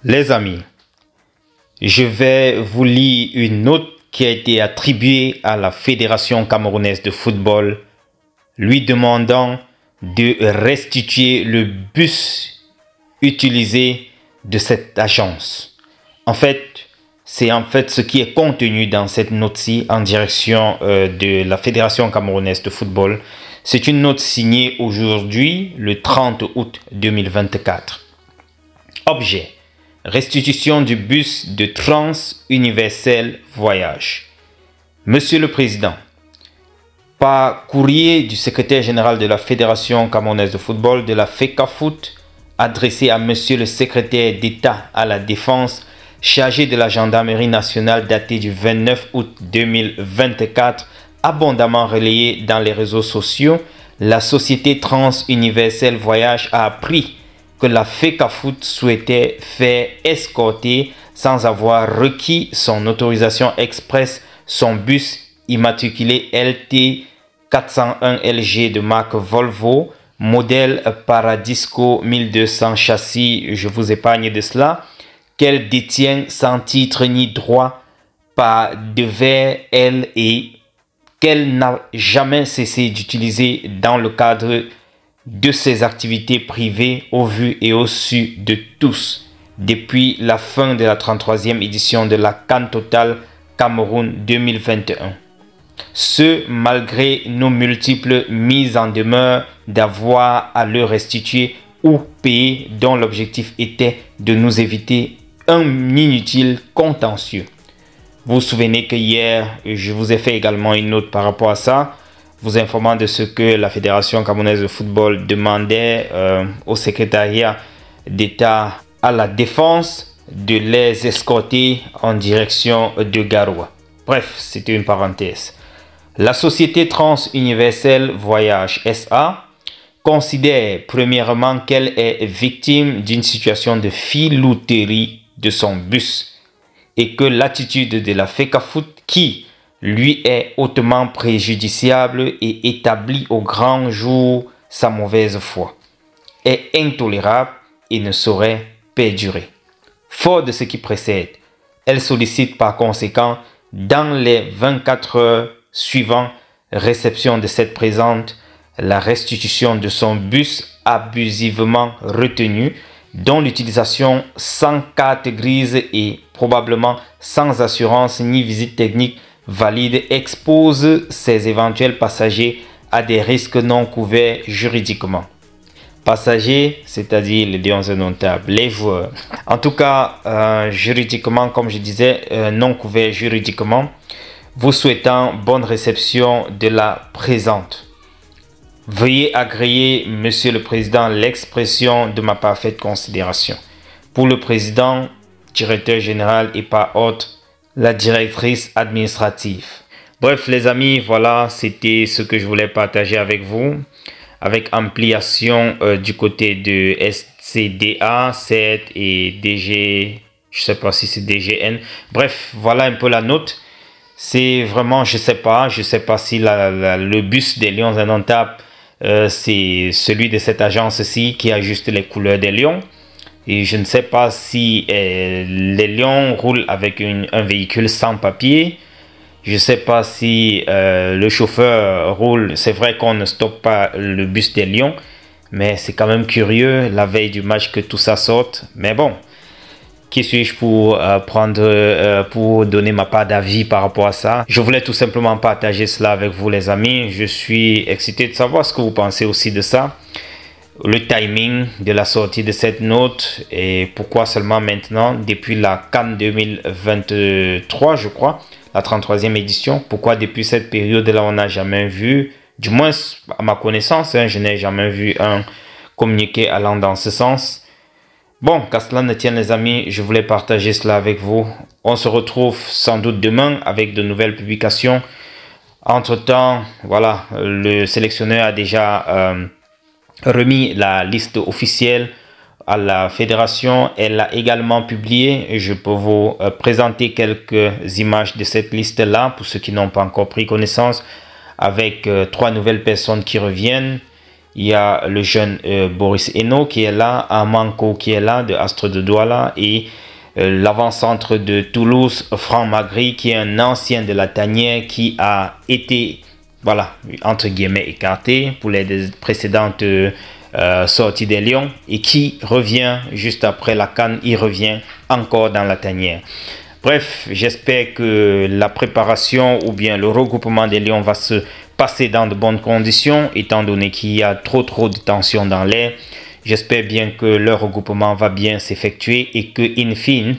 Les amis, je vais vous lire une note qui a été attribuée à la Fédération camerounaise de football, lui demandant de restituer le bus utilisé de cette agence. C'est ce qui est contenu dans cette note-ci en direction de la Fédération camerounaise de football. C'est une note signée aujourd'hui, le 30 août 2024. Objet: restitution du bus de Trans Universel Voyage. Monsieur le Président, par courrier du secrétaire général de la Fédération camerounaise de football, de la FECAFOOT, adressé à Monsieur le secrétaire d'État à la Défense, chargé de la gendarmerie nationale, daté du 29 août 2024, abondamment relayé dans les réseaux sociaux, la société Trans Universel Voyage a appris que la FECAFOOT souhaitait faire escorter, sans avoir requis son autorisation express, son bus immatriculé LT 401 LG de marque Volvo, modèle Paradisco 1200 châssis, je vous épargne de cela, qu'elle détient sans titre ni droit par devers elle et qu'elle n'a jamais cessé d'utiliser dans le cadre de ses activités privées au vu et au su de tous depuis la fin de la 33e édition de la CAN Total Cameroun 2021. Ce, malgré nos multiples mises en demeure d'avoir à le restituer ou payer, dont l'objectif était de nous éviter un inutile contentieux. Vous vous souvenez que hier, je vous ai fait également une note par rapport à ça, vous informant de ce que la Fédération camerounaise de football demandait au secrétariat d'État à la Défense de les escorter en direction de Garoua. Bref, c'était une parenthèse. La société Trans Universel Voyage SA considère premièrement qu'elle est victime d'une situation de filouterie de son bus et que l'attitude de la FECAFOOT, qui lui est hautement préjudiciable et établit au grand jour sa mauvaise foi, est intolérable et ne saurait perdurer. Fort de ce qui précède, elle sollicite par conséquent dans les 24 heures suivant réception de cette présente la restitution de son bus abusivement retenu, dont l'utilisation sans carte grise et probablement sans assurance ni visite technique valide expose ses éventuels passagers à des risques non couverts juridiquement. Passagers, c'est-à-dire les lions indomptables, les joueurs. En tout cas, juridiquement, comme je disais, non couverts juridiquement. Vous souhaitant bonne réception de la présente. Veuillez agréer, Monsieur le Président, l'expression de ma parfaite considération. Pour le Président, Directeur général et par autre, la directrice administrative. Bref, les amis, voilà, c'était ce que je voulais partager avec vous. Avec ampliation du côté de SCDA, 7 et DG, je ne sais pas si c'est DGN. Bref, voilà un peu la note. C'est vraiment, je sais pas si le bus des Lions indomptables, c'est celui de cette agence-ci qui a juste les couleurs des lions. Et je ne sais pas si les lions roulent avec un véhicule sans papier. Je ne sais pas si le chauffeur roule. C'est vrai qu'on ne stoppe pas le bus des lions, mais c'est quand même curieux la veille du match que tout ça sorte. Mais bon, qui suis-je pour pour donner ma part d'avis par rapport à ça? Je voulais tout simplement partager cela avec vous, les amis. Je suis excité de savoir ce que vous pensez aussi de ça. Le timing de la sortie de cette note et pourquoi seulement maintenant, depuis la CAN 2023, je crois, la 33e édition. Pourquoi depuis cette période-là, on n'a jamais vu, du moins à ma connaissance, je n'ai jamais vu un communiqué allant dans ce sens. Bon, qu'à cela ne tienne, les amis, je voulais partager cela avec vous. On se retrouve sans doute demain avec de nouvelles publications. Entre-temps, voilà, le sélectionneur a déjà remis la liste officielle à la fédération. Elle l'a également publiée. Je peux vous présenter quelques images de cette liste-là pour ceux qui n'ont pas encore pris connaissance, avec 3 nouvelles personnes qui reviennent. Il y a le jeune Boris Eno qui est là, Amanko qui est là, de Astre de Douala, et l'avant-centre de Toulouse, Franck Magri, qui est un ancien de la tanière qui a été, voilà, entre guillemets, écarté pour les précédentes sorties des Lions et qui revient juste après la CAN, il revient encore dans la tanière. Bref, j'espère que la préparation ou bien le regroupement des Lions va se passer dans de bonnes conditions, étant donné qu'il y a trop de tension dans l'air. J'espère bien que leur regroupement va bien s'effectuer et que, in fine,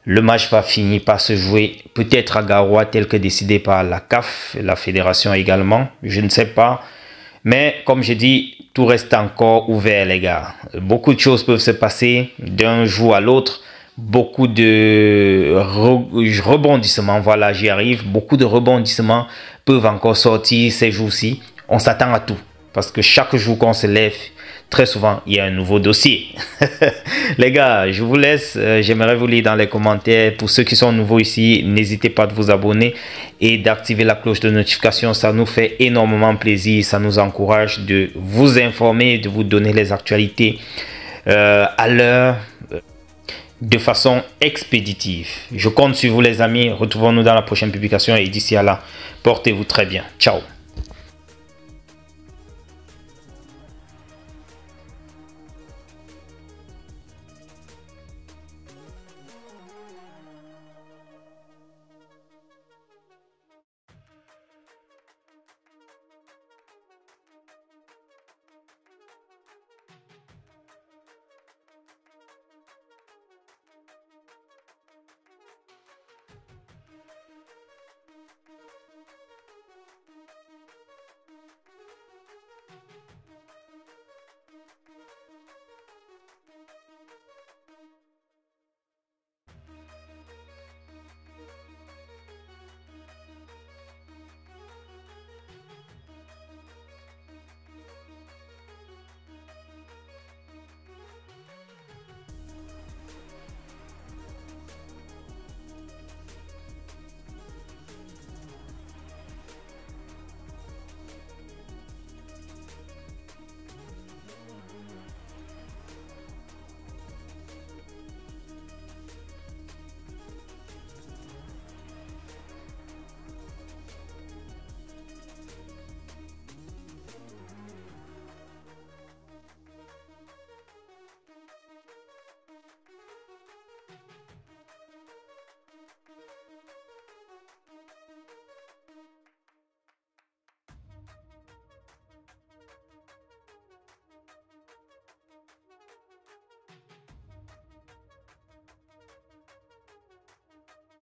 le match va finir par se jouer peut-être à Garoua tel que décidé par la CAF, la fédération également, je ne sais pas. Mais comme je dis, tout reste encore ouvert les gars. Beaucoup de choses peuvent se passer d'un jour à l'autre. Beaucoup de rebondissements, voilà j'y arrive, beaucoup de rebondissements peuvent encore sortir ces jours-ci. On s'attend à tout parce que chaque jour qu'on se lève, très souvent il y a un nouveau dossier. Les gars, je vous laisse, j'aimerais vous lire dans les commentaires. Pour ceux qui sont nouveaux ici, n'hésitez pas à vous abonner et d'activer la cloche de notification, ça nous fait énormément plaisir, ça nous encourage de vous informer, de vous donner les actualités à l'heure, de façon expéditive. Je compte sur vous les amis. Retrouvons-nous dans la prochaine publication et d'ici à là, portez-vous très bien. Ciao.